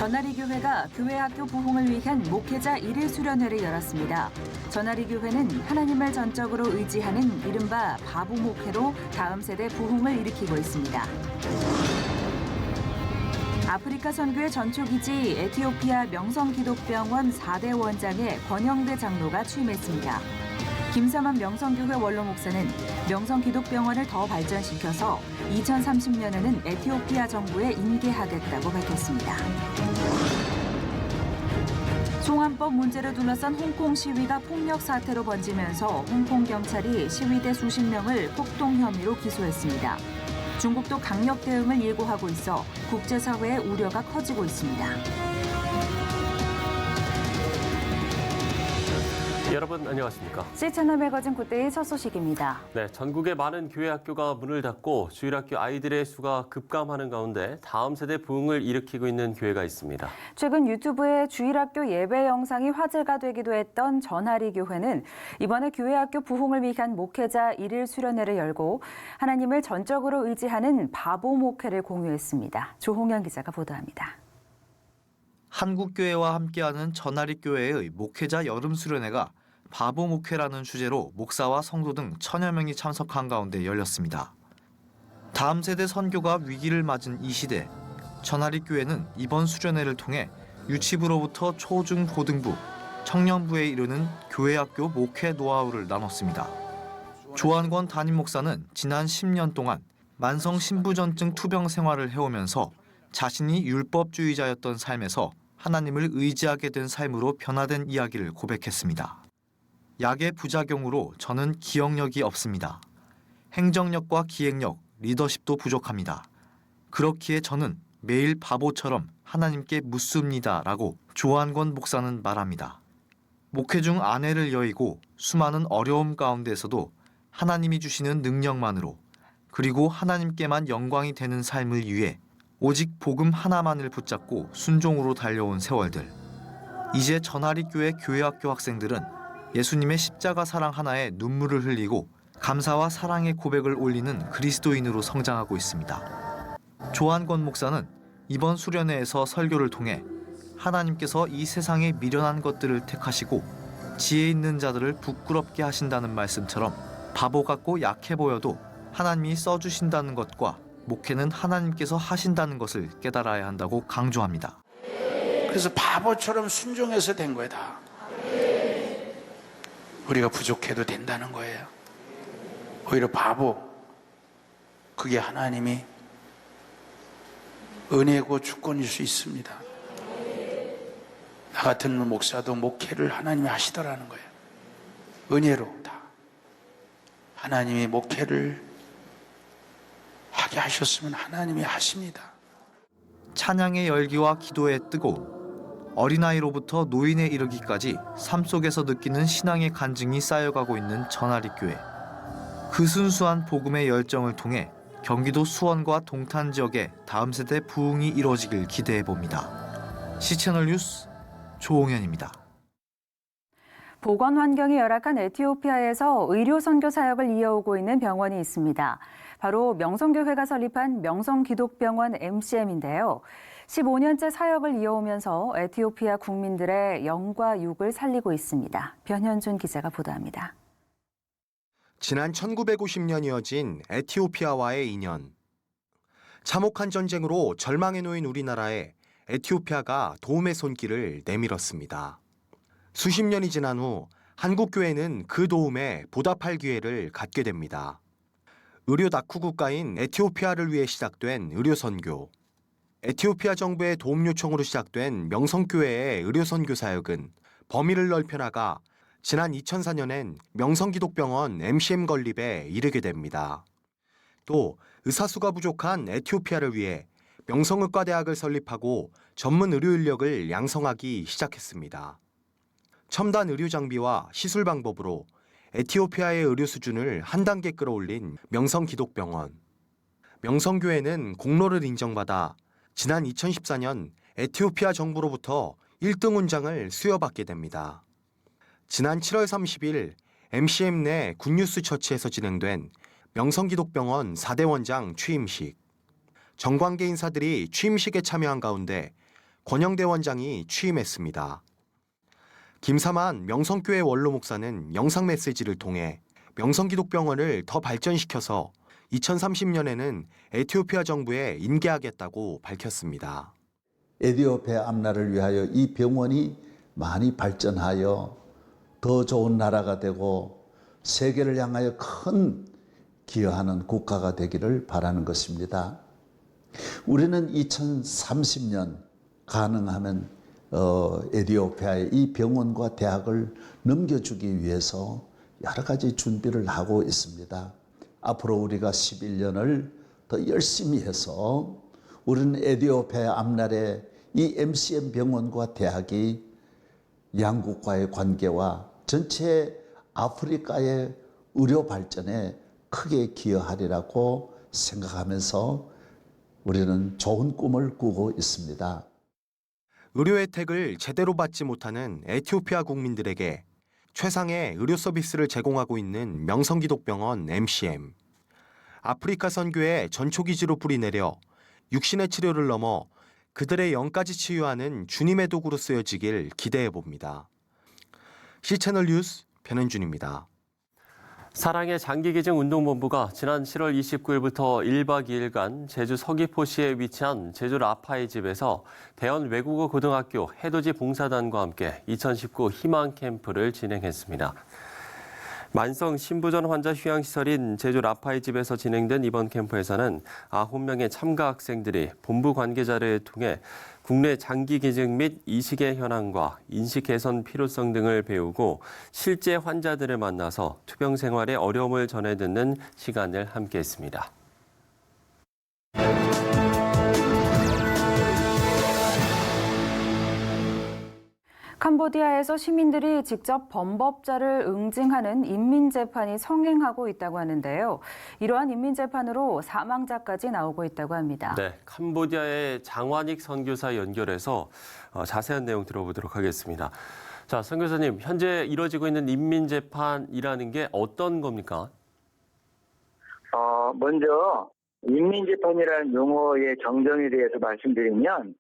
전하리 교회가 교회학교 부흥을 위한 목회자 1일 수련회를 열었습니다. 전하리 교회는 하나님을 전적으로 의지하는 이른바 바보 목회로 다음 세대 부흥을 일으키고 있습니다. 아프리카 선교의 전초기지 에티오피아 명성기독병원 4대 원장의 권영대 장로가 취임했습니다. 김삼환 명성교회 원로 목사는 명성기독병원을 더 발전시켜서 2030년에는 에티오피아 정부에 인계하겠다고 밝혔습니다. 송환법 문제를 둘러싼 홍콩 시위가 폭력 사태로 번지면서 홍콩 경찰이 시위대 수십 명을 폭동 혐의로 기소했습니다. 중국도 강력 대응을 예고하고 있어 국제사회의 우려가 커지고 있습니다. 여러분 안녕하십니까? C채널 매거진 굿데이 첫 소식입니다. 네, 전국의 많은 교회 학교가 문을 닫고 주일학교 아이들의 수가 급감하는 가운데 다음 세대 부흥을 일으키고 있는 교회가 있습니다. 최근 유튜브에 주일학교 예배 영상이 화제가 되기도 했던 전하리 교회는 이번에 교회학교 부흥을 위한 목회자 1일 수련회를 열고 하나님을 전적으로 의지하는 바보 목회를 공유했습니다. 조홍현 기자가 보도합니다. 한국교회와 함께하는 전하리 교회의 목회자 여름 수련회가 바보 목회라는 주제로 목사와 성도 등 1000여 명이 참석한 가운데 열렸습니다. 다음 세대 선교가 위기를 맞은 이 시대, 전하리 교회는 이번 수련회를 통해 유치부로부터 초중 고등부, 청년부에 이르는 교회학교 목회 노하우를 나눴습니다. 조한권 담임 목사는 지난 10년 동안 만성 신부전증 투병 생활을 해오면서 자신이 율법주의자였던 삶에서 하나님을 의지하게 된 삶으로 변화된 이야기를 고백했습니다. 약의 부작용으로 저는 기억력이 없습니다. 행정력과 기획력, 리더십도 부족합니다. 그렇기에 저는 매일 바보처럼 하나님께 묻습니다라고 조한권 목사는 말합니다. 목회 중 아내를 여의고 수많은 어려움 가운데서도 하나님이 주시는 능력만으로 그리고 하나님께만 영광이 되는 삶을 위해 오직 복음 하나만을 붙잡고 순종으로 달려온 세월들. 이제 전하리 교회 교회학교 학생들은 예수님의 십자가 사랑 하나에 눈물을 흘리고 감사와 사랑의 고백을 올리는 그리스도인으로 성장하고 있습니다. 조한권 목사는 이번 수련회에서 설교를 통해 하나님께서 이 세상에 미련한 것들을 택하시고 지혜 있는 자들을 부끄럽게 하신다는 말씀처럼 바보 같고 약해 보여도 하나님이 써주신다는 것과 목회는 하나님께서 하신다는 것을 깨달아야 한다고 강조합니다. 그래서 바보처럼 순종해서 된 거야 다. 우리가 부족해도 된다는 거예요. 오히려 바보, 그게 하나님이 은혜고 주권일 수 있습니다. 나 같은 목사도 목회를 하나님이 하시더라는 거예요. 은혜로 다. 하나님이 목회를 하게 하셨으면 하나님이 하십니다. 찬양의 열기와 기도에 뜨고 어린아이로부터 노인에 이르기까지 삶 속에서 느끼는 신앙의 간증이 쌓여가고 있는 전하리 교회. 그 순수한 복음의 열정을 통해 경기도 수원과 동탄 지역의 다음 세대 부흥이 이루어지길 기대해 봅니다. C채널 뉴스 조홍현입니다. 보건 환경이 열악한 에티오피아에서 의료 선교 사역을 이어오고 있는 병원이 있습니다. 바로 명성교회가 설립한 명성기독병원 MCM인데요. 15년째 사역을 이어오면서 에티오피아 국민들의 영과 육을 살리고 있습니다. 변현준 기자가 보도합니다. 지난 1950년 이어진 에티오피아와의 인연. 참혹한 전쟁으로 절망에 놓인 우리나라에 에티오피아가 도움의 손길을 내밀었습니다. 수십 년이 지난 후 한국교회는 그 도움에 보답할 기회를 갖게 됩니다. 의료 낙후 국가인 에티오피아를 위해 시작된 의료선교. 에티오피아 정부의 도움 요청으로 시작된 명성교회의 의료선교 사역은 범위를 넓혀나가 지난 2004년엔 명성기독병원 MCM 건립에 이르게 됩니다. 또 의사수가 부족한 에티오피아를 위해 명성의과대학을 설립하고 전문 의료 인력을 양성하기 시작했습니다. 첨단 의료 장비와 시술 방법으로 에티오피아의 의료 수준을 한 단계 끌어올린 명성기독병원. 명성교회는 공로를 인정받아 지난 2014년 에티오피아 정부로부터 1등 훈장을 수여받게 됩니다. 지난 7월 30일 MCM 내 굿뉴스 처치에서 진행된 명성기독병원 4대 원장 취임식. 정관계 인사들이 취임식에 참여한 가운데 권영대 원장이 취임했습니다. 김사만 명성교회 원로 목사는 영상 메시지를 통해 명성기독병원을 더 발전시켜서 2030년에는 에티오피아 정부에 인계하겠다고 밝혔습니다. 에티오피아 앞나라를 위하여 이 병원이 많이 발전하여 더 좋은 나라가 되고 세계를 향하여 큰 기여하는 국가가 되기를 바라는 것입니다. 우리는 2030년 가능하면 에티오피아에 이 병원과 대학을 넘겨주기 위해서 여러 가지 준비를 하고 있습니다. 앞으로 우리가 11년을 더 열심히 해서 우리는 에티오피아 앞날에 이 MCM 병원과 대학이 양국과의 관계와 전체 아프리카의 의료 발전에 크게 기여하리라고 생각하면서 우리는 좋은 꿈을 꾸고 있습니다. 의료 혜택을 제대로 받지 못하는 에티오피아 국민들에게 최상의 의료 서비스를 제공하고 있는 명성기독병원 MCM. 아프리카 선교의 전초기지로 뿌리내려 육신의 치료를 넘어 그들의 영까지 치유하는 주님의 도구로 쓰여지길 기대해봅니다. C채널 뉴스 변현준입니다. 사랑의 장기기증 운동본부가 지난 7월 29일부터 1박 2일간 제주 서귀포시에 위치한 제주 라파의 집에서 대연 외국어 고등학교 해돋이 봉사단과 함께 2019 희망 캠프를 진행했습니다. 만성 신부전 환자 휴양시설인 제주 라파의 집에서 진행된 이번 캠프에서는 9명의 참가 학생들이 본부 관계자를 통해 국내 장기 기증 및 이식의 현황과 인식 개선 필요성 등을 배우고 실제 환자들을 만나서 투병 생활의 어려움을 전해 듣는 시간을 함께했습니다. 캄보디아에서 시민들이 직접 범법자를 응징하는 인민재판이 성행하고 있다고 하는데요. 이러한 인민재판으로 사망자까지 나오고 있다고 합니다. 네, 캄보디아의 장완익 선교사 연결해서 자세한 내용 들어보도록 하겠습니다. 자, 선교사님, 현재 이루어지고 있는 인민재판이라는 게 어떤 겁니까? 먼저 인민재판이라는 용어의 정정에 대해서 말씀드리면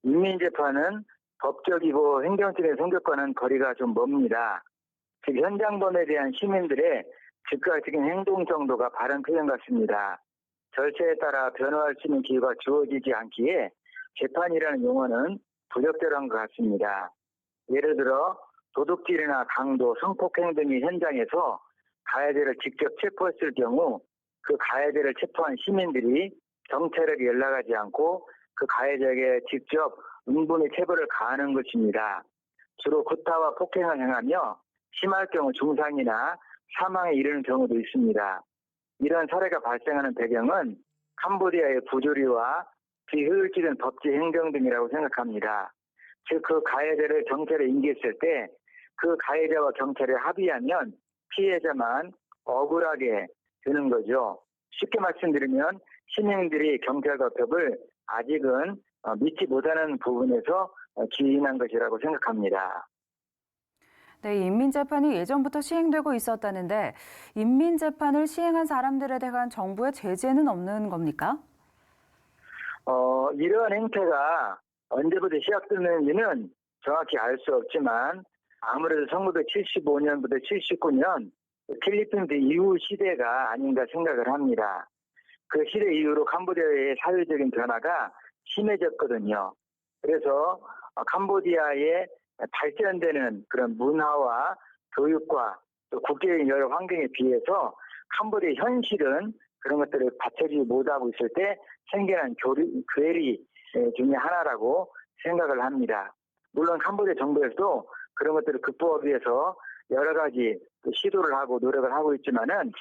인민재판은 법적이고 행정적인 성격과는 거리가 좀 멉니다. 즉 현장범에 대한 시민들의 즉각적인 행동 정도가 바른 표현 같습니다. 절차에 따라 변화할 수 있는 기회가 주어지지 않기에 재판이라는 용어는 부적절한 것 같습니다. 예를 들어 도둑질이나 강도, 성폭행 등의 현장에서 가해자를 직접 체포했을 경우 그 가해자를 체포한 시민들이 경찰에게 연락하지 않고 그 가해자에게 직접 응분의 체벌을 가하는 것입니다. 주로 구타와 폭행을 행하며 심할 경우 중상이나 사망에 이르는 경우도 있습니다. 이런 사례가 발생하는 배경은 캄보디아의 부조리와 비효율적인 법제 행정 등이라고 생각합니다. 즉 그 가해자를 경찰에 인계했을 때 그 가해자와 경찰이 합의하면 피해자만 억울하게 되는 거죠. 쉽게 말씀드리면 시민들이 경찰과 법을 아직은 믿지 못하는 부분에서 기인한 것이라고 생각합니다. 네, 인민재판이 예전부터 시행되고 있었다는데 인민재판을 시행한 사람들에 대한 정부의 제재는 없는 겁니까? 이러한 행태가 언제부터 시작됐는지는 정확히 알 수 없지만 아무래도 1975년부터 79년 필리핀 이후 시대가 아닌가 생각을 합니다. 그 시대 이후로 캄보디아의 사회적인 변화가 심해졌거든요. 그래서 캄보디아의 발전되는 그런 문화와 교육과 또 국제적인 여러 환경에 비해서 캄보디아 현실은 그런 것들을 받쳐주지 못하고 있을 때 생겨난 괴리 중에 하나라고 생각을 합니다. 물론 캄보디아 정부에서도 그런 것들을 극복하기 위해서 여러 가지 시도를 하고 노력을 하고 있지만은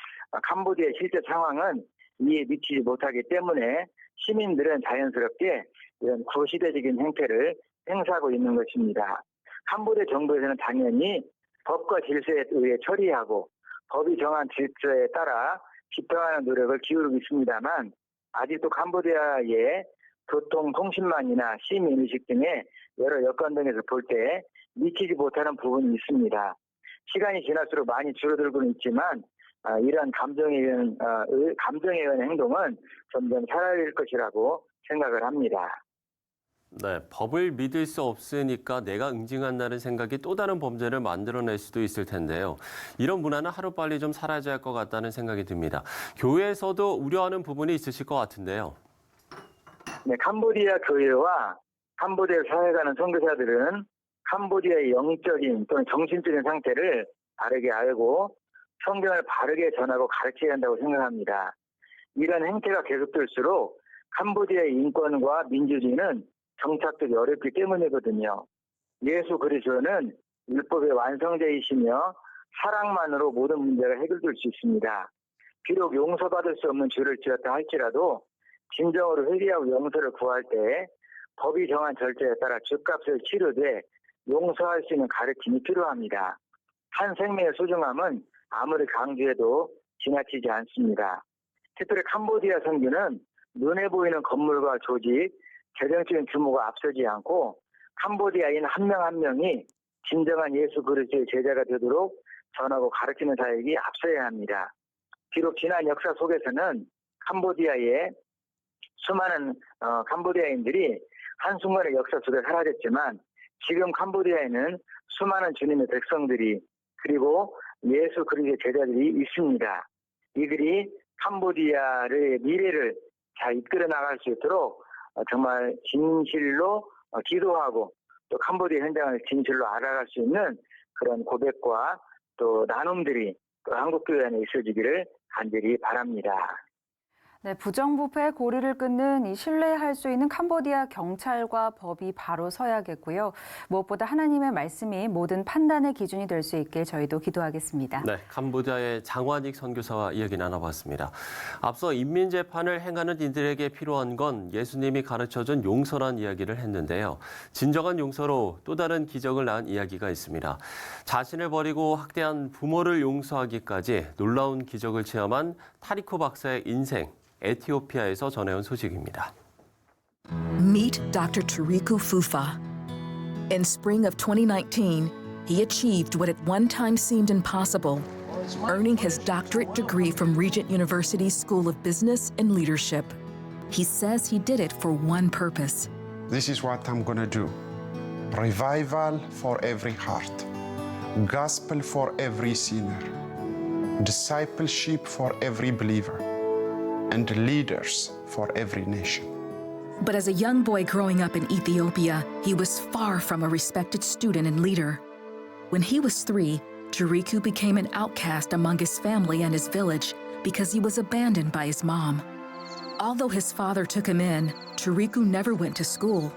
캄보디아의 실제 상황은 이에 미치지 못하기 때문에 시민들은 자연스럽게 이런 구시대적인 행태를 행사하고 있는 것입니다. 캄보디아 정부에서는 당연히 법과 질서에 의해 처리하고 법이 정한 질서에 따라 집행하는 노력을 기울이고 있습니다만 아직도 캄보디아의 교통, 통신망이나 시민의식 등의 여러 여건 등에서 볼 때 미치지 못하는 부분이 있습니다. 시간이 지날수록 많이 줄어들고는 있지만 이러한 감정에 의한 행동은 점점 사라질 것이라고 생각을 합니다. 네, 법을 믿을 수 없으니까 내가 응징한다는 생각이 또 다른 범죄를 만들어낼 수도 있을 텐데요. 이런 문화는 하루빨리 좀 사라져야 할 것 같다는 생각이 듭니다. 교회에서도 우려하는 부분이 있으실 것 같은데요. 네, 캄보디아 교회와 캄보디아 사회 가는 선교사들은 캄보디아의 영적인 또는 정신적인 상태를 바르게 알고 성경을 바르게 전하고 가르쳐야 한다고 생각합니다. 이런 행태가 계속될수록 캄보디아의 인권과 민주주의는 정착되기 어렵기 때문이거든요. 예수 그리스도는 율법의 완성자이시며 사랑만으로 모든 문제가 해결될 수 있습니다. 비록 용서받을 수 없는 죄를 지었다 할지라도 진정으로 회개하고 용서를 구할 때 법이 정한 절차에 따라 죗값을 치르되 용서할 수 있는 가르침이 필요합니다. 한 생명의 소중함은 아무리 강조해도 지나치지 않습니다. 특별히 캄보디아 선교는 눈에 보이는 건물과 조직, 재정적인 규모가 앞서지 않고 캄보디아인 한 명 한 명이 진정한 예수 그리스도의 제자가 되도록 전하고 가르치는 사역이 앞서야 합니다. 비록 지난 역사 속에서는 캄보디아의 수많은 캄보디아인들이 한순간의 역사 속에 사라졌지만 지금 캄보디아에는 수많은 주님의 백성들이 그리고 예수 그리스도의 제자들이 있습니다. 이들이 캄보디아의 미래를 잘 이끌어 나갈 수 있도록 정말 진실로 기도하고 또 캄보디아 현장을 진실로 알아갈 수 있는 그런 고백과 또 나눔들이 또 한국교회 안에 있어지기를 간절히 바랍니다. 네, 부정부패의 고리를 끊는 이 신뢰할 수 있는 캄보디아 경찰과 법이 바로 서야겠고요. 무엇보다 하나님의 말씀이 모든 판단의 기준이 될 수 있게 저희도 기도하겠습니다. 네, 캄보디아의 장완익 선교사와 이야기 나눠봤습니다. 앞서 인민재판을 행하는 이들에게 필요한 건 예수님이 가르쳐준 용서란 이야기를 했는데요. 진정한 용서로 또 다른 기적을 낳은 이야기가 있습니다. 자신을 버리고 학대한 부모를 용서하기까지 놀라운 기적을 체험한 타리코 박사의 인생, 에티오피아에서 전해온 소식입니다. Meet Dr. Tariku Fufa. In spring of 2019, he achieved what at one time seemed impossible, earning his doctorate degree from Regent University's School of Business and Leadership. He says he did it for one purpose. This is what I'm gonna do. Revival for every heart. Gospel for every sinner. Discipleship for every believer. And leaders for every nation. But as a young boy growing up in Ethiopia, he was far from a respected student and leader. When he was 3, Tariku became an outcast among his family and his village because he was abandoned by his mom. Although his father took him in, Tariku never went to school.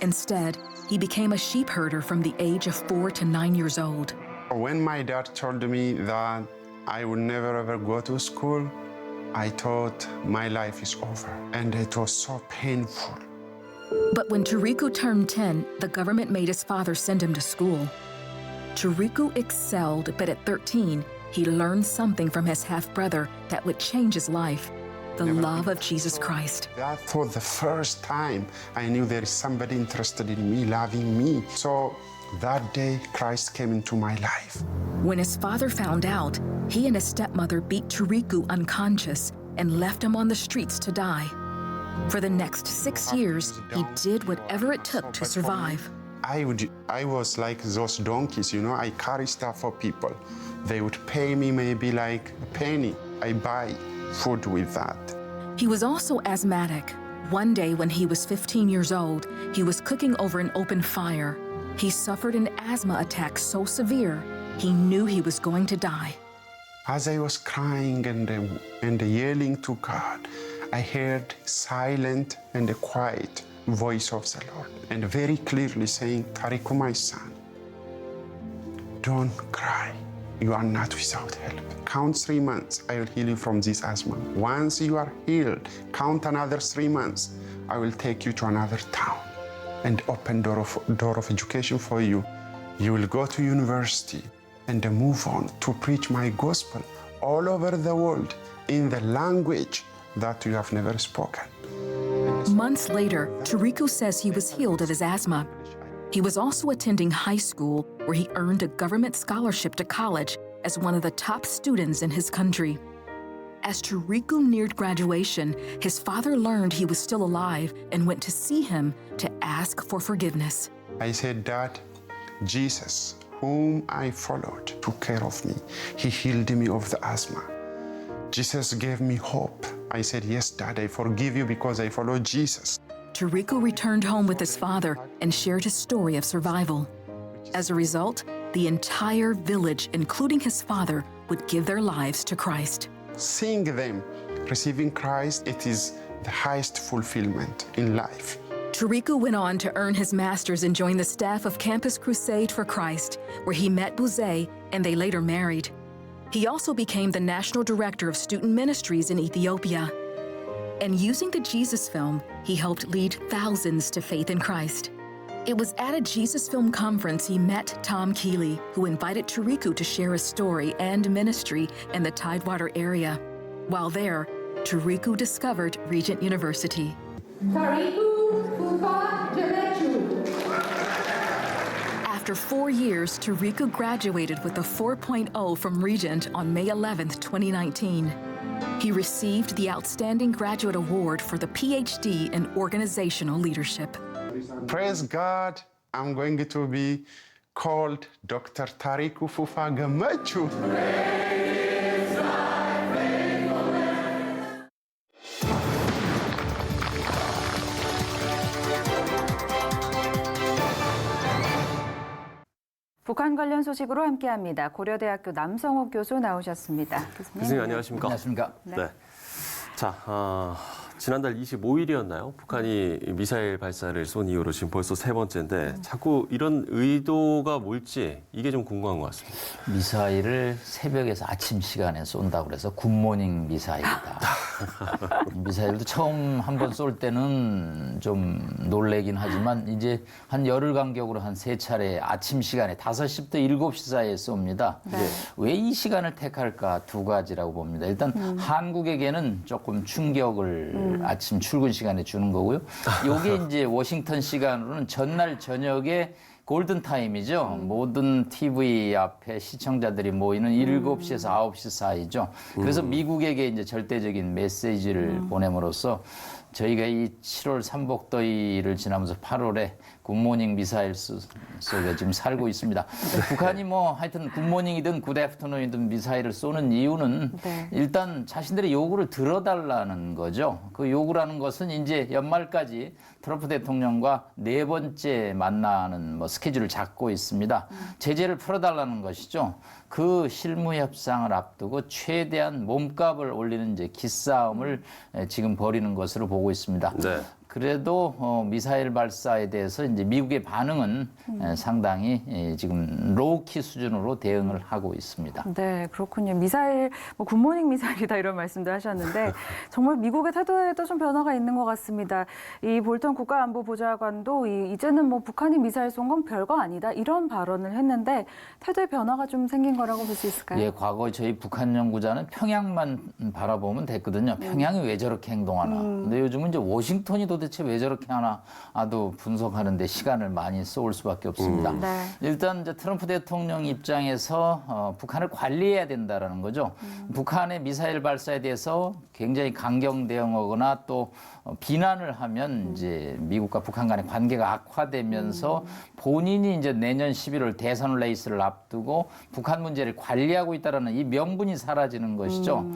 Instead, he became a sheep herder from the age of 4 to 9 years old. When my dad told me that I would never ever go to school, I thought my life is over, and it was so painful. But when Tariku turned 10, the government made his father send him to school. Tariku excelled, but at 13, he learned something from his half-brother that would change his life, the love of Jesus Christ. That for the first time, I knew there is somebody interested in me, loving me. So that day, Christ came into my life. When his father found out, he and his stepmother beat Tariku unconscious and left him on the streets to die. For the next 6 years, he did whatever it took to survive. I was like those donkeys, you know, I carry stuff for people. They would pay me maybe like a penny. I buy food with that. He was also asthmatic. One day when he was 15 years old, he was cooking over an open fire. He suffered an asthma attack so severe, he knew he was going to die. As I was crying and yelling to God, I heard silent and a quiet voice of the Lord, and very clearly saying, Tariku, my son, don't cry. You are not without help. Count 3 months, I will heal you from this asthma. Once you are healed, count another 3 months, I will take you to another town and open door of education for you. You will go to university and move on to preach my gospel all over the world in the language that you have never spoken. Months later, Tariku says he was healed of his asthma. He was also attending high school, where he earned a government scholarship to college as one of the top students in his country. As Tariku neared graduation, his father learned he was still alive and went to see him to ask for forgiveness. I said, Dad, Jesus, whom I followed, took care of me. He healed me of the asthma. Jesus gave me hope. I said, yes, Dad, I forgive you because I followed Jesus. Tariku returned home with his father and shared his story of survival. As a result, the entire village, including his father, would give their lives to Christ. Seeing them receiving Christ, it is the highest fulfillment in life. Tariku went on to earn his master's and join the staff of Campus Crusade for Christ, where he met Buze and they later married. He also became the national director of student ministries in Ethiopia. And using the Jesus film, he helped lead thousands to faith in Christ. It was at a Jesus Film conference he met Tom Keeley, who invited Tariku to share his story and ministry in the Tidewater area. While there, Tariku discovered Regent University. After 4 years, Tariku graduated with a 4.0 from Regent on May 11, 2019. He received the Outstanding Graduate Award for the PhD in Organizational Leadership. Praise God, I'm going to be called Dr. Tariku Fufa Gamachu. 북한 관련 소식으로 함께합니다. 고려대학교 남성욱 교수 나오셨습니다. 교수님 안녕하십니까? 안녕하십니까? 네. 자, 지난달 25일이었나요? 북한이 미사일 발사를 쏜 이후로 지금 벌써 세 번째인데 자꾸 이런 의도가 뭘지 이게 좀 궁금한 것 같습니다. 미사일을 새벽에서 아침 시간에 쏜다고 그래서 굿모닝 미사일이다. 미사일도 처음 한번 쏠 때는 좀 놀래긴 하지만 이제 한 열흘 간격으로 한 세 차례 아침 시간에 5시부터 7시 사이에 쏩니다. 왜 이 시간을 택할까 두 가지라고 봅니다. 일단 한국에게는 조금 충격을 아침 출근 시간에 주는 거고요. 요게 이제 워싱턴 시간으로는 전날 저녁에 골든타임이죠. 모든 TV 앞에 시청자들이 모이는 7시에서 9시 사이죠. 그래서 미국에게 이제 절대적인 메시지를 보냄으로써 저희가 이 7월 삼복더위를 지나면서 8월에 굿모닝 미사일 속에 지금 살고 있습니다. 북한이 뭐 하여튼 굿모닝이든 굿애프터눈이든 미사일을 쏘는 이유는 일단 자신들의 요구를 들어달라는 거죠. 그 요구라는 것은 이제 연말까지 트럼프 대통령과 4번째 만나는 뭐 스케줄을 잡고 있습니다. 제재를 풀어달라는 것이죠. 그 실무 협상을 앞두고 최대한 몸값을 올리는 이제 기싸움을 지금 벌이는 것으로 보고 있습니다. 네. 그래도 미사일 발사에 대해서 이제 미국의 반응은 상당히 지금 로우키 수준으로 대응을 하고 있습니다. 네, 그렇군요. 미사일, 뭐 굿모닝 미사일이다 이런 말씀도 하셨는데 정말 미국의 태도에도 좀 변화가 있는 것 같습니다. 이 볼턴 국가안보보좌관도 이제는 뭐 북한이 미사일 쏜 건 별거 아니다 이런 발언을 했는데 태도의 변화가 좀 생긴 거라고 볼 수 있을까요? 예, 과거 저희 북한 연구자는 평양만 바라보면 됐거든요. 평양이 왜 저렇게 행동하나. 근데 요즘은 이제 워싱턴이 도대체 왜 저렇게 하나도 분석하는데 시간을 많이 쏠 수밖에 없습니다. 일단 이제 트럼프 대통령 입장에서 북한을 관리해야 된다라는 거죠. 북한의 미사일 발사에 대해서 굉장히 강경 대응하거나 또 비난을 하면 이제 미국과 북한 간의 관계가 악화되면서 본인이 이제 내년 11월 대선 레이스를 앞두고 북한 문제를 관리하고 있다라는 이 명분이 사라지는 것이죠.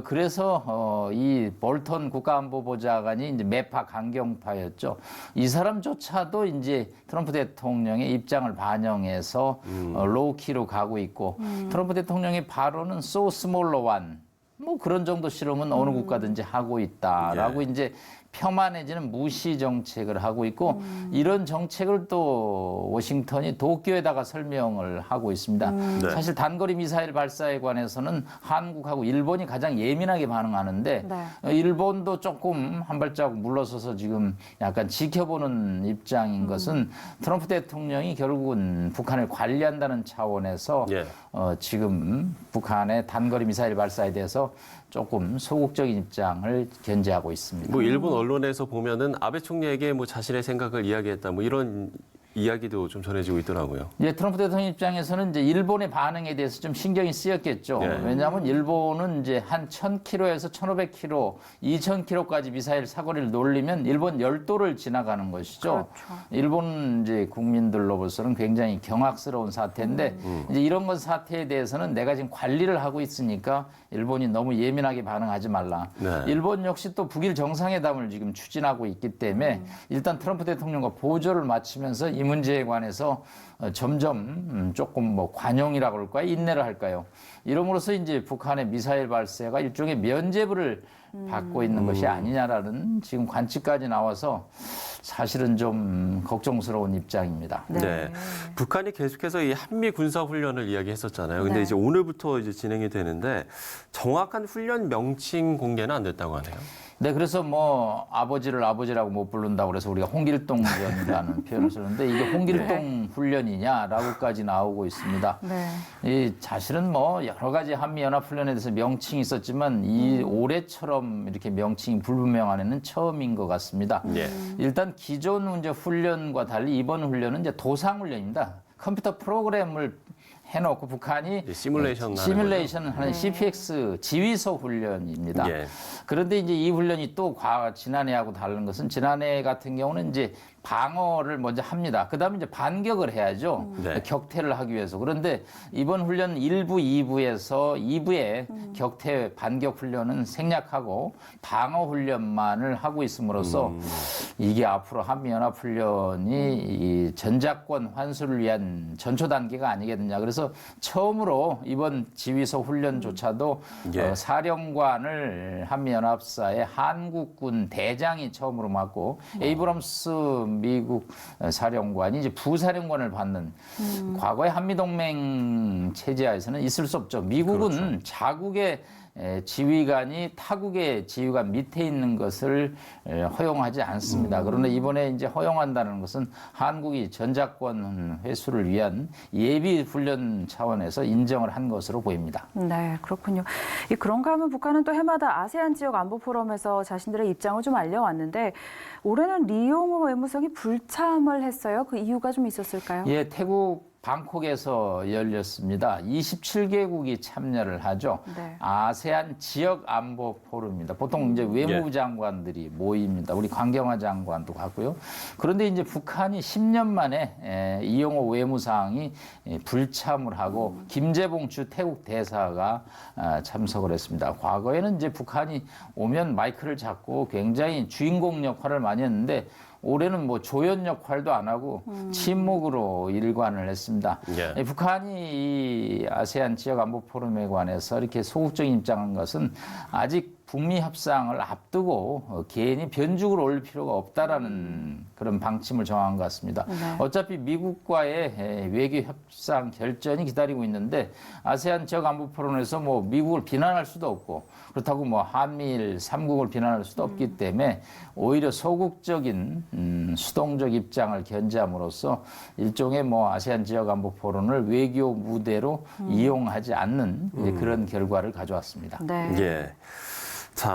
그래서 이 볼턴 국가안보보좌관이 이제 매파 강경파였죠. 이 사람조차도 이제 트럼프 대통령의 입장을 반영해서 로우키로 가고 있고 트럼프 대통령의 발언은 so small one. 뭐 그런 정도 실험은 어느 국가든지 하고 있다라고 이제 폄하내지는 무시 정책을 하고 있고 이런 정책을 또 워싱턴이 도쿄에다가 설명을 하고 있습니다. 사실 단거리 미사일 발사에 관해서는 한국하고 일본이 가장 예민하게 반응하는데 일본도 조금 한 발자국 물러서서 지금 약간 지켜보는 입장인 것은 트럼프 대통령이 결국은 북한을 관리한다는 차원에서 지금 북한의 단거리 미사일 발사에 대해서 조금 소극적인 입장을 견지하고 있습니다. 뭐 일본 언론에서 보면은 아베 총리에게 뭐 자신의 생각을 이야기했다 뭐 이런 이야기도 좀 전해지고 있더라고요. 예, 트럼프 대통령 입장에서는 이제 일본의 반응에 대해서 좀 신경이 쓰였겠죠. 네. 왜냐하면 일본은 이제 한 1,000km에서 1,500km, 2,000km까지 미사일 사거리를 놀리면 일본 열도를 지나가는 것이죠. 일본 이제 국민들로서는 굉장히 경악스러운 사태인데 이제 이런 것 사태에 대해서는 내가 지금 관리를 하고 있으니까 일본이 너무 예민하게 반응하지 말라. 네. 일본 역시 또 북일 정상회담을 지금 추진하고 있기 때문에 일단 트럼프 대통령과 보조를 마치면서 이 문제에 관해서 점점 조금 뭐 관용이라고 할까요? 인내를 할까요? 이름으로써 이제 북한의 미사일 발사가 일종의 면죄부를 받고 있는 것이 아니냐라는 지금 관측까지 나와서 사실은 좀 걱정스러운 입장입니다. 네. 북한이 계속해서 이 한미 군사 훈련을 이야기했었잖아요. 근데 네. 이제 오늘부터 이제 진행이 되는데 정확한 훈련 명칭 공개는 안 됐다고 하네요. 네, 그래서 뭐 아버지를 아버지라고 못 부른다고 그래서 우리가 홍길동전이라는 표현을 쓰는데 이게 홍길동 훈련이냐라고까지 나오고 있습니다. 네. 이 사실은 뭐 여러 가지 한미연합 훈련에 대해서 명칭이 있었지만 이 올해처럼 이렇게 명칭이 불분명한 애는 처음인 것 같습니다. 예. 일단 기존 이제 훈련과 달리 이번 훈련은 이제 도상 훈련입니다. 컴퓨터 프로그램을 해놓고 북한이 시뮬레이션 하는 CPX 지휘소 훈련입니다. 예. 그런데 이제 이 훈련이 또 지난해하고 다른 것은 지난해 같은 경우는 이제 방어를 먼저 합니다. 그 다음에 이제 반격을 해야죠. 네. 격퇴를 하기 위해서. 그런데 이번 훈련 1부, 2부에서 2부에 격퇴 반격 훈련은 생략하고 방어 훈련만을 하고 있음으로써 이게 앞으로 한미연합 훈련이 이 전작권 환수를 위한 전초 단계가 아니겠느냐. 그래서 처음으로 이번 지휘소 훈련조차도 예. 사령관을 한미연합사의 한국군 대장이 처음으로 맡고 에이브럼스 미국 사령관이 이제 부사령관을 받는 과거의 한미동맹 체제하에서는 있을 수 없죠. 미국은 자국의 지휘관이 타국의 지휘관 밑에 있는 것을 허용하지 않습니다. 그러나 이번에 이제 허용한다는 것은 한국이 전작권 회수를 위한 예비 훈련 차원에서 인정을 한 것으로 보입니다. 네, 그렇군요. 그런가 하면 북한은 또 해마다 아세안 지역 안보 포럼에서 자신들의 입장을 좀 알려왔는데 올해는 리용호 외무성이 불참을 했어요. 그 이유가 좀 있었을까요? 예, 태국 방콕에서 열렸습니다. 27개국이 참여를 하죠. 네. 아세안 지역 안보 포럼입니다. 보통 이제 외무부 장관들이 모입니다. 우리 강경화 장관도 갔고요. 그런데 이제 북한이 10년 만에 이용호 외무상이 불참을 하고 김재봉 주 태국 대사가 참석을 했습니다. 과거에는 이제 북한이 오면 마이크를 잡고 굉장히 주인공 역할을 많이 했는데 올해는 뭐 조연 역할도 안 하고 침묵으로 일관을 했습니다. 예. 북한이 이 아세안 지역 안보 포럼에 관해서 이렇게 소극적인 입장한 것은 아직 북미 협상을 앞두고 괜히 변죽을 올릴 필요가 없다라는 그런 방침을 정한 것 같습니다. 네. 어차피 미국과의 외교 협상 결전이 기다리고 있는데 아세안 지역 안보 포럼에서 뭐 미국을 비난할 수도 없고 그렇다고 뭐 한미일 3국을 비난할 수도 없기 때문에 오히려 소극적인 수동적 입장을 견지함으로써 일종의 뭐 아세안 지역 안보 포럼을 외교 무대로 이용하지 않는 이제 그런 결과를 가져왔습니다. 네. 예. 자,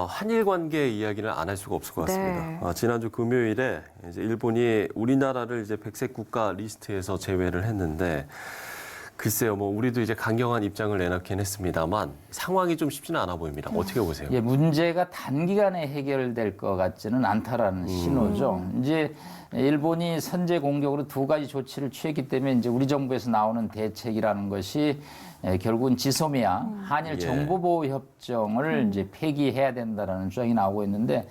한일 관계 이야기를 안 할 수가 없을 것 같습니다. 네. 지난주 금요일에 이제 일본이 우리나라를 이제 백색 국가 리스트에서 제외를 했는데 글쎄요, 뭐 우리도 이제 강경한 입장을 내놓긴 했습니다만 상황이 좀 쉽지는 않아 보입니다. 어떻게 보세요? 예, 문제가 단기간에 해결될 것 같지는 않다라는 신호죠. 이제 일본이 선제 공격으로 두 가지 조치를 취했기 때문에 이제 우리 정부에서 나오는 대책이라는 것이 결국은 지소미아 한일 정보보호 협정을 이제 폐기해야 된다라는 주장이 나오고 있는데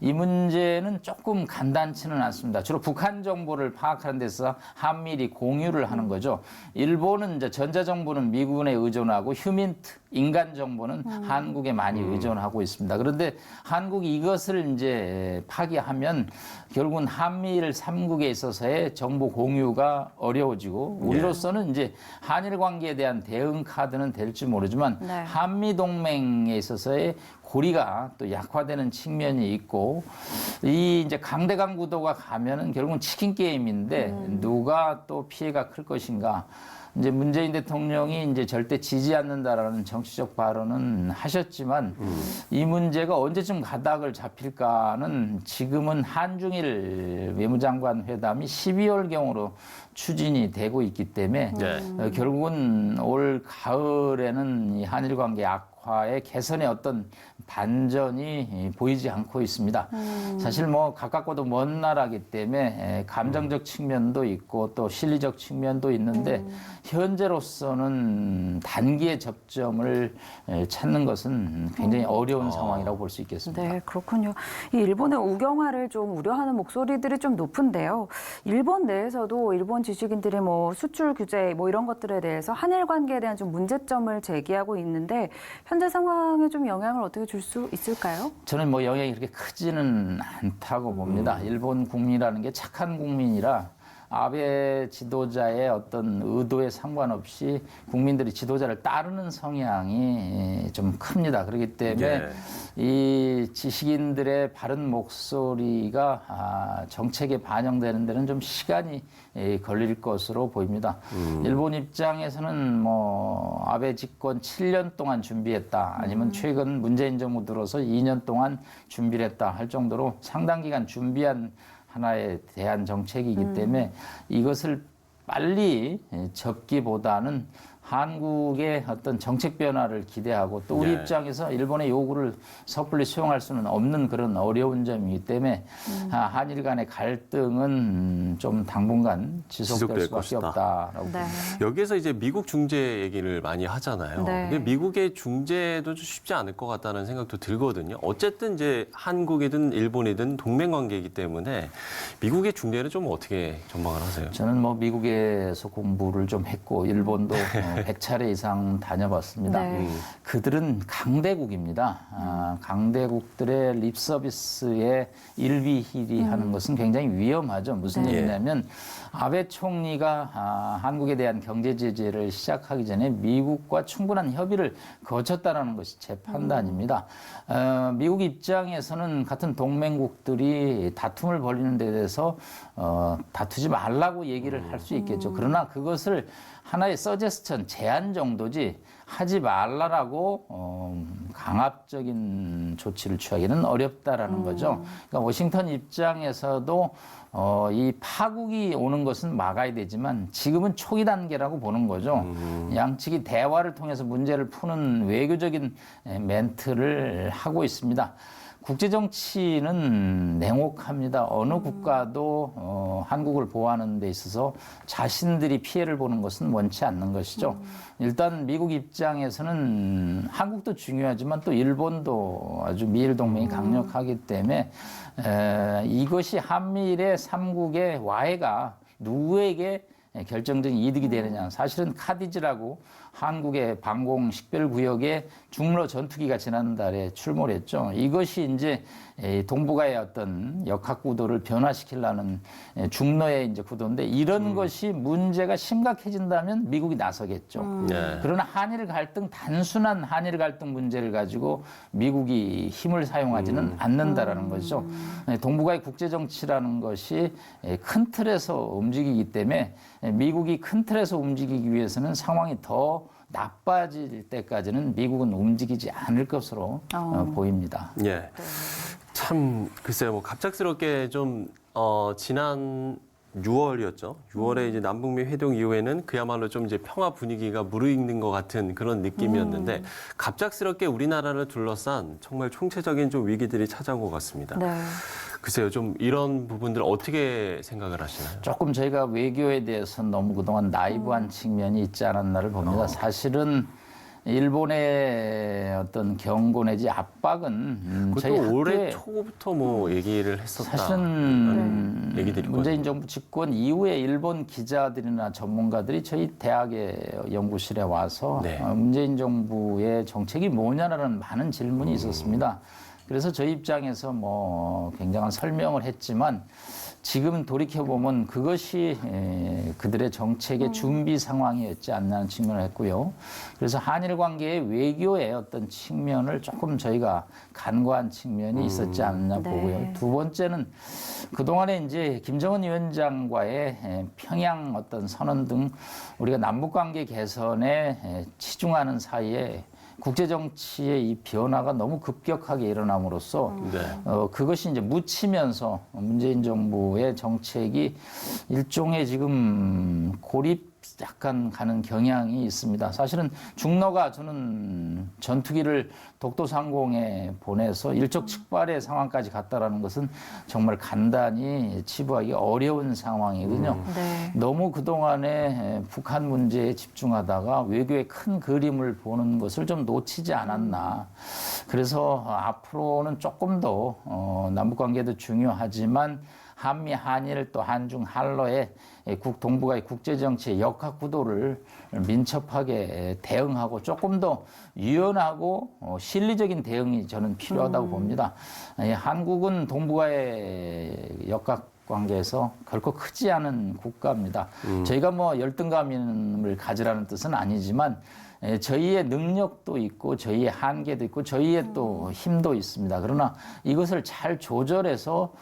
이 문제는 조금 간단치는 않습니다. 주로 북한 정보를 파악하는 데서 한미일이 공유를 하는 거죠. 일본은 이제 전자정보는 미군에 의존하고 휴민트 인간 정보는 한국에 많이 의존하고 있습니다. 그런데 한국이 이것을 이제 파기하면 결국은 한미일 3국에 있어서의 정보 공유가 어려워지고 우리로서는 이제 한일 관계에 대한 대응 카드는 될지 모르지만 네. 한미 동맹에 있어서의 고리가 또 약화되는 측면이 있고 이 이제 강대강 구도가 가면은 결국은 치킨 게임인데 누가 또 피해가 클 것인가. 이제 문재인 대통령이 이제 절대 지지 않는다라는 정치적 발언은 하셨지만 이 문제가 언제쯤 가닥을 잡힐까는 지금은 한중일 외무장관 회담이 12월경으로 추진이 되고 있기 때문에 결국은 올 가을에는 이 한일 관계 악화의 개선의 어떤 반전이 보이지 않고 있습니다. 사실 뭐 가깝고도 먼 나라기 때문에 감정적 측면도 있고 또 실리적 측면도 있는데 현재로서는 단기의 접점을 찾는 것은 굉장히 어려운 상황이라고 볼 수 있겠습니다. 네, 그렇군요. 이 일본의 우경화를 좀 우려하는 목소리들이 좀 높은데요. 일본 내에서도 일본 지식인들이 뭐 수출 규제 뭐 이런 것들에 대해서 한일 관계에 대한 좀 문제점을 제기하고 있는데 현재 상황에 좀 영향을 어떻게 줄 수 있을까요? 저는 뭐 영향이 그렇게 크지는 않다고 봅니다. 일본 국민이라는 게 착한 국민이라 아베 지도자의 어떤 의도에 상관없이 국민들이 지도자를 따르는 성향이 좀 큽니다. 그렇기 때문에 이 지식인들의 바른 목소리가 정책에 반영되는 데는 좀 시간이 걸릴 것으로 보입니다. 일본 입장에서는 뭐 아베 집권 7년 동안 준비했다, 아니면 최근 문재인 정부 들어서 2년 동안 준비를 했다 할 정도로 상당 기간 준비한 하나에 대한 정책이기 때문에 이것을 빨리 접기보다는 한국의 어떤 정책 변화를 기대하고 또 우리 입장에서 일본의 요구를 섣불리 수용할 수는 없는 그런 어려운 점이기 때문에 한일 간의 갈등은 좀 당분간 지속될 수밖에 없다라고 봅니다. 여기에서 이제 미국 중재 얘기를 많이 하잖아요. 근데 미국의 중재도 좀 쉽지 않을 것 같다는 생각도 들거든요. 어쨌든 이제 한국이든 일본이든 동맹 관계이기 때문에 미국의 중재는 좀 어떻게 전망을 하세요? 저는 뭐 미국에서 공부를 좀 했고 일본도 100차례 이상 다녀봤습니다. 그들은 강대국입니다. 강대국들의 립 서비스에 일비희리하는 것은 굉장히 위험하죠. 무슨 얘기냐면 아베 총리가 한국에 대한 경제 제재를 시작하기 전에 미국과 충분한 협의를 거쳤다라는 것이 제 판단입니다. 미국 입장에서는 같은 동맹국들이 다툼을 벌이는 데 대해서 다투지 말라고 얘기를 할 수 있겠죠. 그러나 그것을 하나의 서제스천, 제안 정도지 하지 말라라고 강압적인 조치를 취하기는 어렵다라는 거죠. 그러니까 워싱턴 입장에서도 이 파국이 오는 것은 막아야 되지만 지금은 초기 단계라고 보는 거죠. 양측이 대화를 통해서 문제를 푸는 외교적인 멘트를 하고 있습니다. 국제정치는 냉혹합니다. 어느 국가도 한국을 보호하는 데 있어서 자신들이 피해를 보는 것은 원치 않는 것이죠. 일단 미국 입장에서는 한국도 중요하지만 또 일본도 아주 미일 동맹이 강력하기 때문에 이것이 한미일의 3국의 와해가 누구에게 결정적인 이득이 되느냐. 사실은 카디즈라고 한국의 방공 식별구역에 중로 전투기가 지난달에 출몰을 했죠. 이것이 이제 동북아의 어떤 역학구도를 변화시키려는 중로의 이제 구도인데 이런 것이 문제가 심각해진다면 미국이 나서겠죠. 그러나 한일 갈등, 단순한 한일 갈등 문제를 가지고 미국이 힘을 사용하지는 않는다라는 거죠. 동북아의 국제정치라는 것이 큰 틀에서 움직이기 때문에 미국이 큰 틀에서 움직이기 위해서는 상황이 더 나빠질 때까지는 미국은 움직이지 않을 것으로 보입니다. 참 글쎄요, 뭐 갑작스럽게 좀 지난 6월이었죠. 6월에 이제 남북미 회동 이후에는 그야말로 좀 이제 평화 분위기가 무르익는 것 같은 그런 느낌이었는데 갑작스럽게 우리나라를 둘러싼 정말 총체적인 좀 위기들이 찾아온 것 같습니다. 글쎄요, 좀 이런 부분들 어떻게 생각을 하시나요? 조금 저희가 외교에 대해서 너무 그동안 나이브한 측면이 있지 않았나를 봅니다. 사실은 일본의 어떤 경고 내지 압박은 저희 올해 초부터 뭐 얘기를 했었다. 사실은 얘기들이 문재인 정부 집권 이후에 일본 기자들이나 전문가들이 저희 대학의 연구실에 와서 문재인 정부의 정책이 뭐냐라는 많은 질문이 있었습니다. 그래서 저희 입장에서 뭐 굉장한 설명을 했지만 지금 돌이켜보면 그것이 그들의 정책의 준비 상황이었지 않나 하는 측면을 했고요. 그래서 한일 관계의 외교의 어떤 측면을 조금 저희가 간과한 측면이 있었지 않나 보고요. 두 번째는 그동안에 이제 김정은 위원장과의 평양 어떤 선언 등 우리가 남북 관계 개선에 치중하는 사이에 국제 정치의 이 변화가 너무 급격하게 일어남으로써 그것이 이제 묻히면서 문재인 정부의 정책이 일종의 지금 고립 약간 가는 경향이 있습니다. 사실은 중러가 저는 전투기를 독도상공에 보내서 일촉즉발의 상황까지 갔다라는 것은 정말 간단히 치부하기 어려운 상황이거든요. 너무 그동안에 북한 문제에 집중하다가 외교의 큰 그림을 보는 것을 좀 놓치지 않았나. 그래서 앞으로는 조금 더 남북관계도 중요하지만 한미, 한일 또 한중, 한러의 동북아의 국제정치의 역학구도를 민첩하게 대응하고 조금 더 유연하고 실리적인 대응이 저는 필요하다고 봅니다. 한국은 동북아의 역학 관계에서 결코 크지 않은 국가입니다. 저희가 뭐 열등감을 가지라는 뜻은 아니지만 저희의 능력도 있고 저희의 한계도 있고 저희의 또 힘도 있습니다. 그러나 이것을 잘 조절해서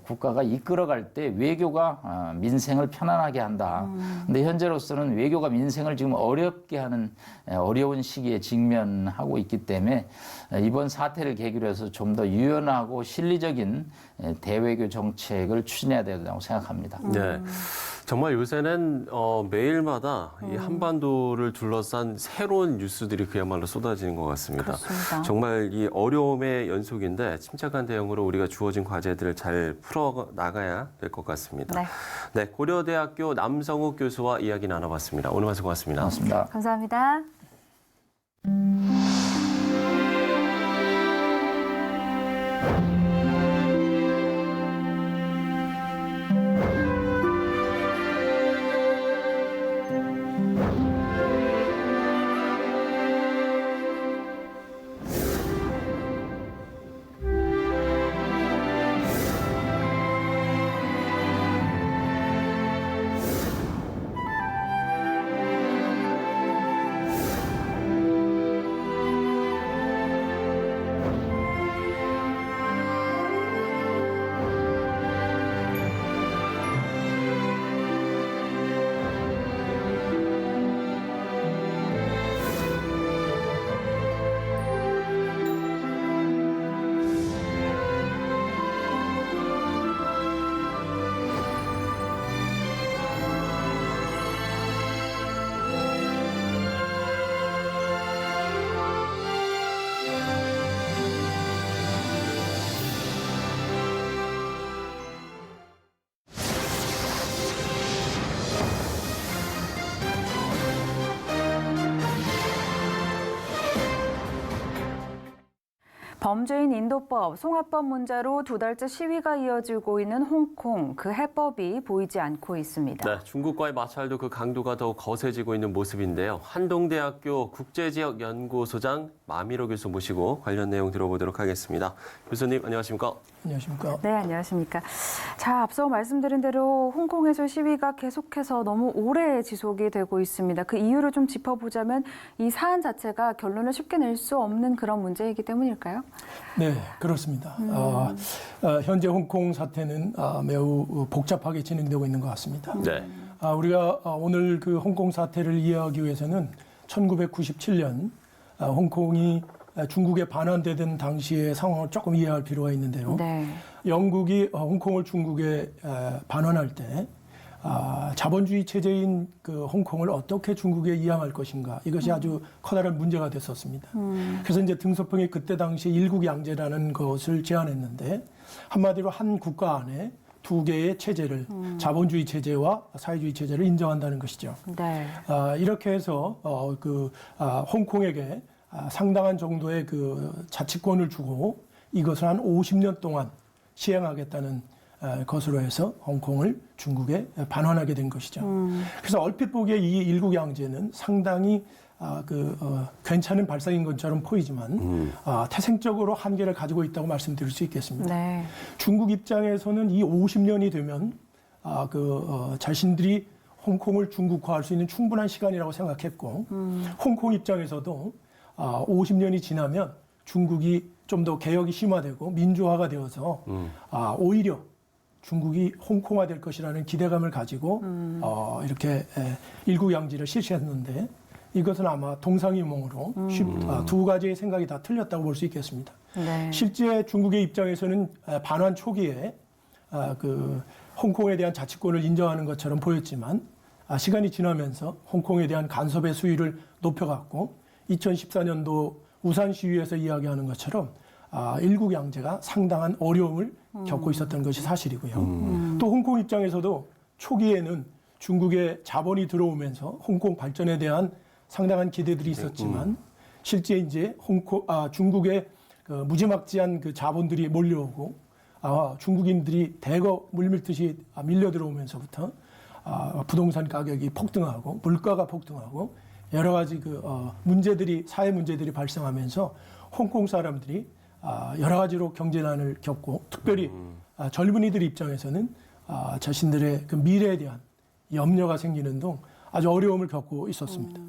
국가가 이끌어갈 때 외교가 민생을 편안하게 한다. 근데 현재로서는 외교가 민생을 지금 어렵게 하는 어려운 시기에 직면하고 있기 때문에 이번 사태를 계기로 해서 좀 더 유연하고 실리적인 대외교 정책을 추진해야 된다고 생각합니다. 네. 정말 요새는 매일마다 이 한반도를 둘러싼 새로운 뉴스들이 그야말로 쏟아지는 것 같습니다. 그렇습니다. 정말 이 어려움의 연속인데 침착한 대응으로 우리가 주어진 과제들을 잘 풀어 나가야 될 것 같습니다. 네, 고려대학교 남성욱 교수와 이야기 나눠봤습니다. 오늘 말씀 고맙습니다. 고맙습니다. 감사합니다. 범죄인 인도법, 송화법 문제로 2달째 시위가 이어지고 있는 홍콩, 그 해법이 보이지 않고 있습니다. 네, 중국과의 마찰도 그 강도가 더욱 거세지고 있는 모습인데요. 한동대학교 국제지역연구소장 마미로 교수 모시고 관련 내용 들어보도록 하겠습니다. 교수님, 안녕하십니까? 안녕하십니까? 네, 안녕하십니까? 자, 앞서 말씀드린 대로 홍콩에서 시위가 계속해서 너무 오래 지속이 되고 있습니다. 그 이유를 좀 짚어보자면 이 사안 자체가 결론을 쉽게 낼 수 없는 그런 문제이기 때문일까요? 네, 그렇습니다. 현재 홍콩 사태는 매우 복잡하게 진행되고 있는 것 같습니다. 네. 우리가 오늘 그 홍콩 사태를 이해하기 위해서는 1997년 홍콩이 중국에 반환되던 당시의 상황을 조금 이해할 필요가 있는데요. 네. 영국이 홍콩을 중국에 반환할 때 자본주의 체제인 그 홍콩을 어떻게 중국에 이양할 것인가, 이것이 아주 커다란 문제가 됐었습니다. 그래서 이제 등소평이 그때 당시 일국양제라는 것을 제안했는데, 한마디로 한 국가 안에 두 개의 체제를, 자본주의 체제와 사회주의 체제를 인정한다는 것이죠. 네. 이렇게 해서 홍콩에게 상당한 정도의 그 자치권을 주고 이것을 한 50년 동안 시행하겠다는 것으로 해서 홍콩을 중국에 반환하게 된 것이죠. 그래서 얼핏 보기에 이 일국양제는 상당히 괜찮은 발상인 것처럼 보이지만 태생적으로 한계를 가지고 있다고 말씀드릴 수 있겠습니다. 네. 중국 입장에서는 이 50년이 되면 자신들이 홍콩을 중국화할 수 있는 충분한 시간이라고 생각했고 홍콩 입장에서도 50년이 지나면 중국이 좀 더 개혁이 심화되고 민주화가 되어서 오히려 중국이 홍콩화될 것이라는 기대감을 가지고 이렇게 일국양지를 실시했는데 이것은 아마 동상이몽으로 두 가지의 생각이 다 틀렸다고 볼 수 있겠습니다. 네. 실제 중국의 입장에서는 반환 초기에 홍콩에 대한 자치권을 인정하는 것처럼 보였지만 시간이 지나면서 홍콩에 대한 간섭의 수위를 높여갔고 2014년도 우산 시위에서 이야기하는 것처럼 일국양제가 상당한 어려움을 겪고 있었던 것이 사실이고요. 또 홍콩 입장에서도 초기에는 중국의 자본이 들어오면서 홍콩 발전에 대한 상당한 기대들이 있었지만 실제 이제 중국의 무지막지한 그 자본들이 몰려오고 중국인들이 대거 물밀듯이 밀려 들어오면서부터 부동산 가격이 폭등하고 물가가 폭등하고 여러 가지 문제들이 사회 문제들이 발생하면서 홍콩 사람들이 여러 가지로 경제난을 겪고 특별히 젊은이들 입장에서는 자신들의 그 미래에 대한 염려가 생기는 등 아주 어려움을 겪고 있었습니다.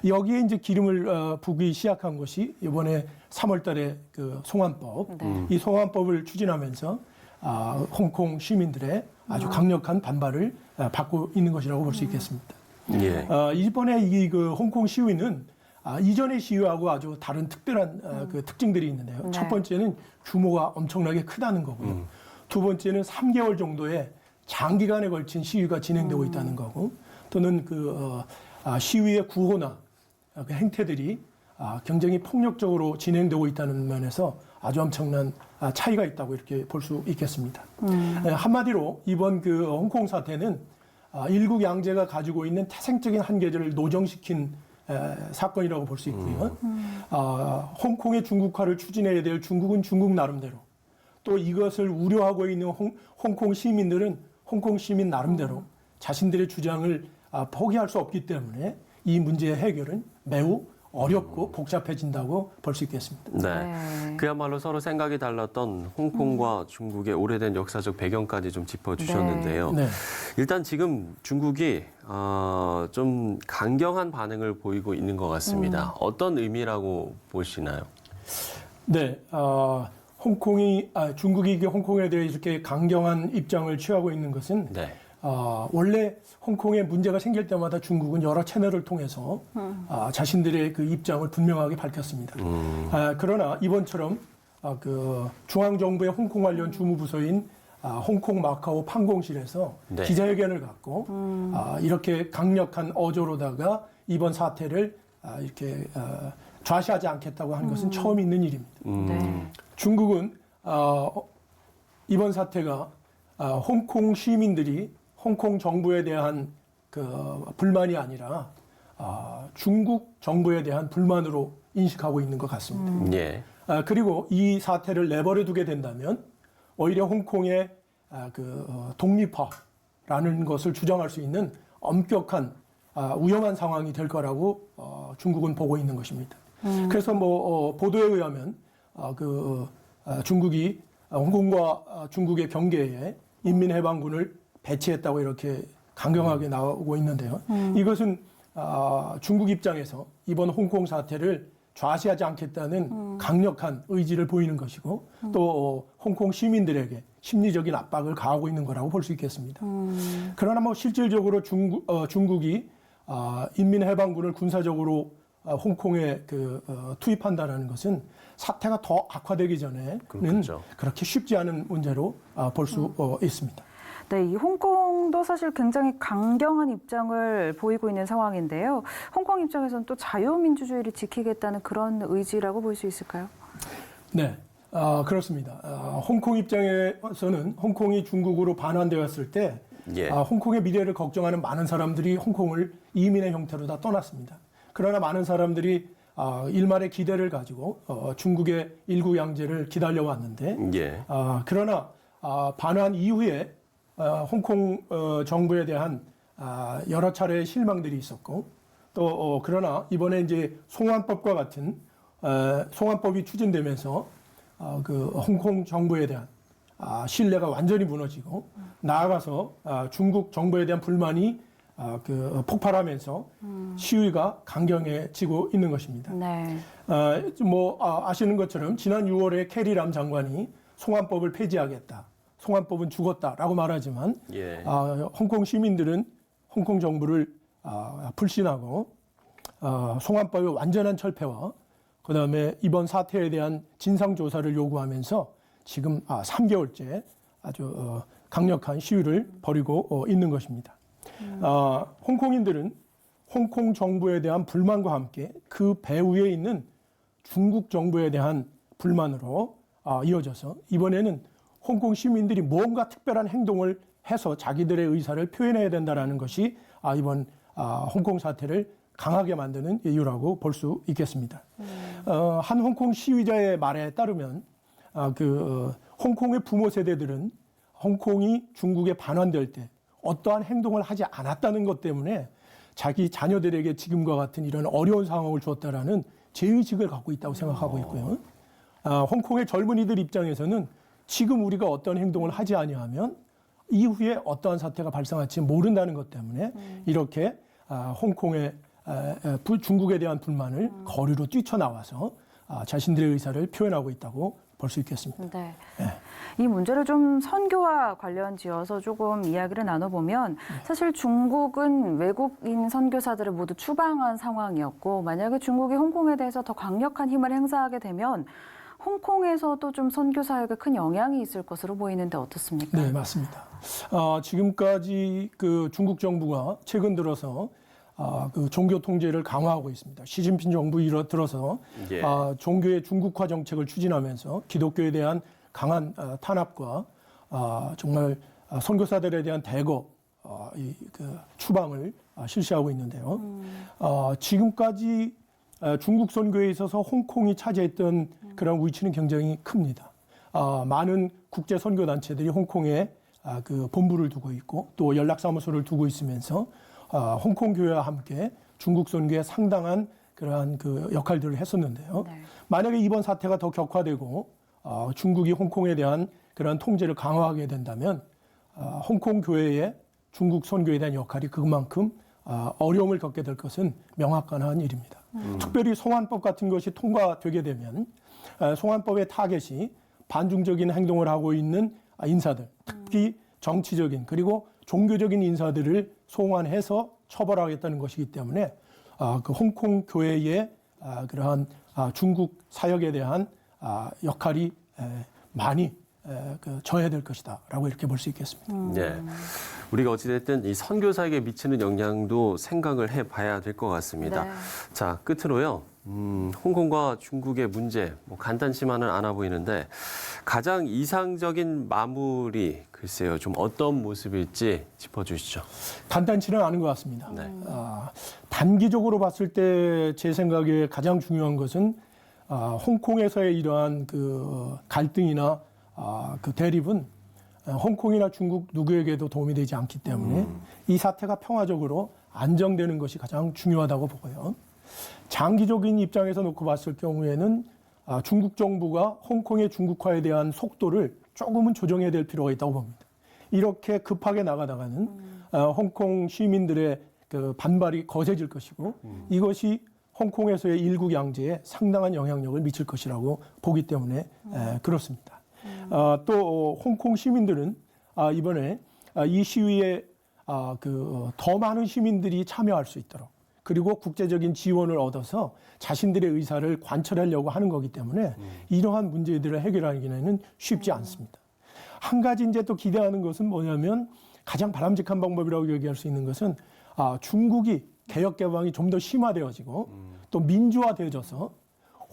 여기에 이제 기름을 부기 시작한 것이 이번에 3월달에 그 송환법, 이 송환법을 추진하면서 홍콩 시민들의 아주 강력한 반발을 받고 있는 것이라고 볼 수 있겠습니다. 예. 이번에 이 홍콩 시위는 이전의 시위하고 아주 다른 특별한 그 특징들이 있는데요. 네. 첫 번째는 규모가 엄청나게 크다는 거고요. 두 번째는 3개월 정도의 장기간에 걸친 시위가 진행되고 있다는 거고, 또는 시위의 구호나 그 행태들이 굉장히 폭력적으로 진행되고 있다는 면에서 아주 엄청난 차이가 있다고 이렇게 볼 수 있겠습니다. 한마디로 이번 홍콩 사태는 일국 양제가 가지고 있는 태생적인 한계를 노정시킨 사건이라고 볼 수 있고요. 홍콩의 중국화를 추진해야 될 중국은 중국 나름대로, 또 이것을 우려하고 있는 홍콩 시민들은 홍콩 시민 나름대로 자신들의 주장을 포기할 수 없기 때문에 이 문제의 해결은 매우 어렵고 복잡해진다고 볼 수 있겠습니다. 네. 그야말로 서로 생각이 달랐던 홍콩과 중국의 오래된 역사적 배경까지 좀 짚어주셨는데요. 네. 일단 지금 중국이 좀 강경한 반응을 보이고 있는 것 같습니다. 어떤 의미라고 보시나요? 네, 중국이 홍콩에 대해 이렇게 강경한 입장을 취하고 있는 것은 네. 원래 홍콩에 문제가 생길 때마다 중국은 여러 채널을 통해서 자신들의 그 입장을 분명하게 밝혔습니다. 그러나 이번처럼 중앙정부의 홍콩 관련 주무부서인 홍콩 마카오 판공실에서 네. 기자회견을 갖고 이렇게 강력한 어조로다가 이번 사태를 이렇게 좌시하지 않겠다고 한 것은 처음 있는 일입니다. 네. 중국은 이번 사태가 홍콩 시민들이 홍콩 정부에 대한 불만이 아니라 중국 정부에 대한 불만으로 인식하고 있는 것 같습니다. 예. 그리고 이 사태를 내버려 두게 된다면 오히려 홍콩의 독립화라는 것을 주장할 수 있는 엄격한 위험한 상황이 될 거라고 중국은 보고 있는 것입니다. 그래서 보도에 의하면 중국이 홍콩과 중국의 경계에 인민해방군을 배치했다고 이렇게 강경하게 나오고 있는데요. 이것은 중국 입장에서 이번 홍콩 사태를 좌시하지 않겠다는 강력한 의지를 보이는 것이고 또 홍콩 시민들에게 심리적인 압박을 가하고 있는 거라고 볼 수 있겠습니다. 그러나 실질적으로 중국이 인민해방군을 군사적으로 홍콩에 투입한다는 것은 사태가 더 악화되기 전에는 그렇겠죠. 그렇게 쉽지 않은 문제로 볼 수 있습니다. 네, 이 홍콩도 사실 굉장히 강경한 입장을 보이고 있는 상황인데요. 홍콩 입장에서는 또 자유민주주의를 지키겠다는 그런 의지라고 볼 수 있을까요? 네, 그렇습니다. 홍콩 입장에서는 홍콩이 중국으로 반환되었을 때 예. 홍콩의 미래를 걱정하는 많은 사람들이 홍콩을 이민의 형태로 다 떠났습니다. 그러나 많은 사람들이 일말의 기대를 가지고 중국의 일국양제를 기다려왔는데 예. 그러나 반환 이후에 홍콩 정부에 대한 여러 차례의 실망들이 있었고 또 그러나 이번에 이제 송환법과 같은 송환법이 추진되면서 그 홍콩 정부에 대한 신뢰가 완전히 무너지고 나아가서 중국 정부에 대한 불만이 그 폭발하면서 시위가 강경해지고 있는 것입니다. 네. 아시는 것처럼 지난 6월에 캐리람 장관이 송환법을 폐지하겠다. 송환법은 죽었다라고 말하지만 예. 홍콩 시민들은 홍콩 정부를 불신하고 송환법의 완전한 철폐와 그다음에 이번 사태에 대한 진상 조사를 요구하면서 지금 3개월째 아주 강력한 시위를 벌이고 있는 것입니다. 홍콩인들은 홍콩 정부에 대한 불만과 함께 그 배후에 있는 중국 정부에 대한 불만으로 이어져서 이번에는 홍콩 시민들이 뭔가 특별한 행동을 해서 자기들의 의사를 표현해야 된다는 것이 이번 홍콩 사태를 강하게 만드는 이유라고 볼 수 있겠습니다. 한 홍콩 시위자의 말에 따르면 홍콩의 부모 세대들은 홍콩이 중국에 반환될 때 어떠한 행동을 하지 않았다는 것 때문에 자기 자녀들에게 지금과 같은 이런 어려운 상황을 주었다라는 죄의식을 갖고 있다고 생각하고 있고요. 홍콩의 젊은이들 입장에서는 지금 우리가 어떤 행동을 하지 아니하면 이후에 어떠한 사태가 발생할지 모른다는 것 때문에 이렇게 홍콩의 중국에 대한 불만을 거리로 뛰쳐나와서 자신들의 의사를 표현하고 있다고 볼 수 있겠습니다. 네. 이 문제를 좀 선교와 관련 지어서 조금 이야기를 나눠보면 사실 중국은 외국인 선교사들을 모두 추방한 상황이었고 만약에 중국이 홍콩에 대해서 더 강력한 힘을 행사하게 되면 홍콩에서도 좀 선교 사역에 큰 영향이 있을 것으로 보이는데 어떻습니까? 네, 맞습니다. 지금까지 그 중국 정부가 최근 들어서 그 종교 통제를 강화하고 있습니다. 시진핑 정부 들어서 예. 종교의 중국화 정책을 추진하면서 기독교에 대한 강한 탄압과 정말 선교사들에 대한 대거 추방을 실시하고 있는데요. 지금까지 중국 선교에 있어서 홍콩이 차지했던 그런 위치는 굉장히 큽니다. 많은 국제 선교 단체들이 홍콩에 그 본부를 두고 있고 또 연락사무소를 두고 있으면서 홍콩 교회와 함께 중국 선교에 상당한 그러한 그 역할들을 했었는데요. 네. 만약에 이번 사태가 더 격화되고 중국이 홍콩에 대한 그러한 통제를 강화하게 된다면 홍콩 교회의 중국 선교에 대한 역할이 그만큼 어려움을 겪게 될 것은 명확한 일입니다. 특별히 송환법 같은 것이 통과되게 되면 송환법의 타겟이 반중적인 행동을 하고 있는 인사들, 특히 정치적인 그리고 종교적인 인사들을 송환해서 처벌하겠다는 것이기 때문에 그 홍콩 교회의 그러한 중국 사역에 대한 역할이 많이 저해될 것이다라고 이렇게 볼 수 있겠습니다. 네. 우리가 어찌됐든 이 선교사에게 미치는 영향도 생각을 해봐야 될 것 같습니다. 네. 자, 끝으로요. 홍콩과 중국의 문제, 간단치만은 않아 보이는데 가장 이상적인 마무리, 글쎄요, 좀 어떤 모습일지 짚어주시죠. 간단치는 않은 것 같습니다. 네. 단기적으로 봤을 때 제 생각에 가장 중요한 것은 홍콩에서의 이러한 그 갈등이나 그 대립은 홍콩이나 중국 누구에게도 도움이 되지 않기 때문에 이 사태가 평화적으로 안정되는 것이 가장 중요하다고 보고요. 장기적인 입장에서 놓고 봤을 경우에는 중국 정부가 홍콩의 중국화에 대한 속도를 조금은 조정해야 될 필요가 있다고 봅니다. 이렇게 급하게 나가다가는 홍콩 시민들의 그 반발이 거세질 것이고 이것이 홍콩에서의 일국 양제에 상당한 영향력을 미칠 것이라고 보기 때문에 그렇습니다. 또 홍콩 시민들은 이번에 이 시위에 더 많은 시민들이 참여할 수 있도록 그리고 국제적인 지원을 얻어서 자신들의 의사를 관철하려고 하는 거기 때문에 이러한 문제들을 해결하기는 쉽지 않습니다. 한 가지 이제 또 기대하는 것은 뭐냐면 가장 바람직한 방법이라고 얘기할 수 있는 것은 중국이 개혁 개방이 좀 더 심화되어지고 또 민주화되어져서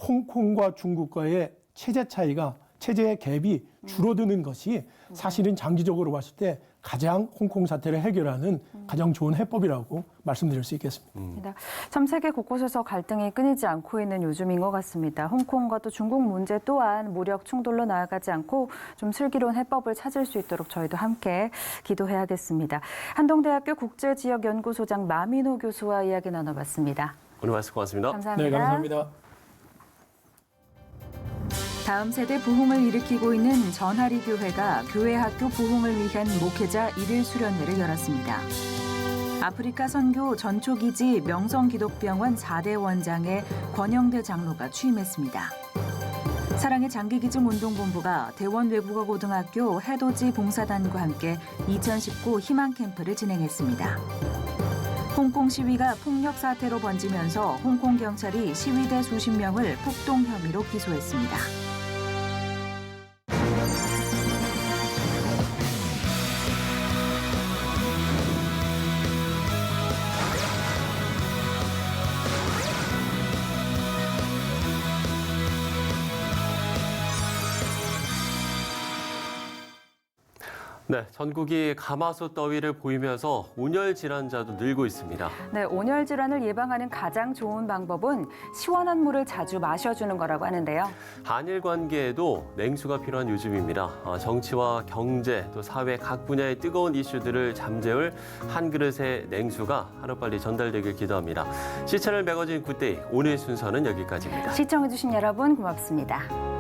홍콩과 중국과의 체제 차이가 체제 갭이 줄어드는 것이 사실은 장기적으로 봤을 때 가장 홍콩 사태를 해결하는 가장 좋은 해법이라고 말씀드릴 수 있겠습니다. 참 세계 곳곳에서 갈등이 끊이지 않고 있는 요즘인 것 같습니다. 홍콩과 또 중국 문제 또한 무력 충돌로 나아가지 않고 좀 슬기로운 해법을 찾을 수 있도록 저희도 함께 기도해야겠습니다. 한동대학교 국제지역연구소장 마민호 교수와 이야기 나눠봤습니다. 오늘 말씀 고맙습니다. 감사합니다. 네, 감사합니다. 다음 세대 부흥을 일으키고 있는 전하리 교회가 교회 학교 부흥을 위한 목회자 1일 수련회를 열었습니다. 아프리카 선교 전초기지 명성기독병원 4대 원장의 권영대 장로가 취임했습니다. 사랑의 장기기증 운동본부가 대원 외국어고등학교 해돋이 봉사단과 함께 2019 희망 캠프를 진행했습니다. 홍콩 시위가 폭력 사태로 번지면서 홍콩 경찰이 시위대 수십 명을 폭동 혐의로 기소했습니다. 네, 전국이 가마솥 더위를 보이면서 온열 질환자도 늘고 있습니다. 네, 온열 질환을 예방하는 가장 좋은 방법은 시원한 물을 자주 마셔주는 거라고 하는데요. 한일 관계에도 냉수가 필요한 요즘입니다. 정치와 경제, 또 사회 각 분야의 뜨거운 이슈들을 잠재울 한 그릇의 냉수가 하루빨리 전달되길 기도합니다. 시차를 매거진 굿데이, 오늘 순서는 여기까지입니다. 시청해주신 여러분 고맙습니다.